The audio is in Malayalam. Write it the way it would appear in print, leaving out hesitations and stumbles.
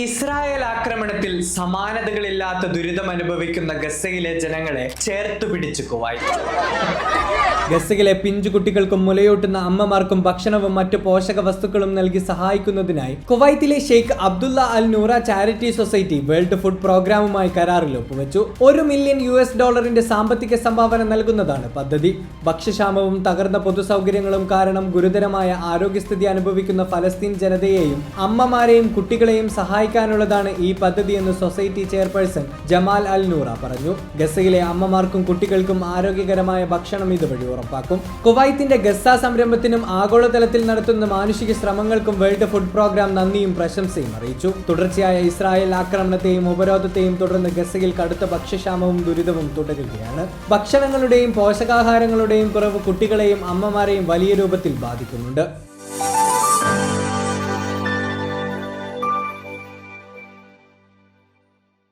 ഇസ്രായേൽ ആക്രമണത്തിൽ സമാനതകളില്ലാത്ത ദുരിതം അനുഭവിക്കുന്ന ഗസയിലെ ജനങ്ങളെ ചേർത്തു പിടിച്ചു കുവൈത്ത്. ഗസയിലെ പിഞ്ചുകുട്ടികൾക്കും മുലയൂട്ടുന്ന അമ്മമാർക്കും ഭക്ഷണവും മറ്റു പോഷക വസ്തുക്കളും നൽകി സഹായിക്കുന്നതിനായി കുവൈത്തിലെ Sheikh Abdullah Al Nouri charity society world food പ്രോഗ്രാമുമായി കരാറിൽ ഒപ്പുവെച്ചു. $1 മില്യൺ സാമ്പത്തിക സംഭാവന നൽകുന്നതാണ് പദ്ധതി. ഭക്ഷ്യക്ഷാമവും തകർന്ന പൊതുസൗകര്യങ്ങളും കാരണം ഗുരുതരമായ ആരോഗ്യസ്ഥിതി അനുഭവിക്കുന്ന ഫലസ്തീൻ ജനതയെയും അമ്മമാരെയും കുട്ടികളെയും സഹായിക്കാനുള്ളതാണ് ഈ പദ്ധതിയെന്ന് society chairperson Jamal Al Noora പറഞ്ഞു. ഗസയിലെ അമ്മമാർക്കും കുട്ടികൾക്കും ആരോഗ്യകരമായ ഭക്ഷണം ഇതുവഴി ഉറപ്പാക്കും. കുവൈത്തിന്റെ ഗസ സംരംഭത്തിനും ആഗോളതലത്തിൽ നടത്തുന്ന മാനുഷിക ശ്രമങ്ങൾക്കും വേൾഡ് ഫുഡ് പ്രോഗ്രാം നന്ദിയും പ്രശംസയും അറിയിച്ചു. തുടർച്ചയായ ഇസ്രായേൽ ആക്രമണത്തെയും ഉപരോധത്തെയും തുടർന്ന് ഗസയിൽ കടുത്ത ഭക്ഷ്യക്ഷാമവും ദുരിതവും തുടരുകയാണ്. ഭക്ഷണങ്ങളുടെയും പോഷകാഹാരങ്ങളുടെയും കുറവ് കുട്ടികളെയും അമ്മമാരെയും വലിയ രൂപത്തിൽ ബാധിക്കുന്നുണ്ട്.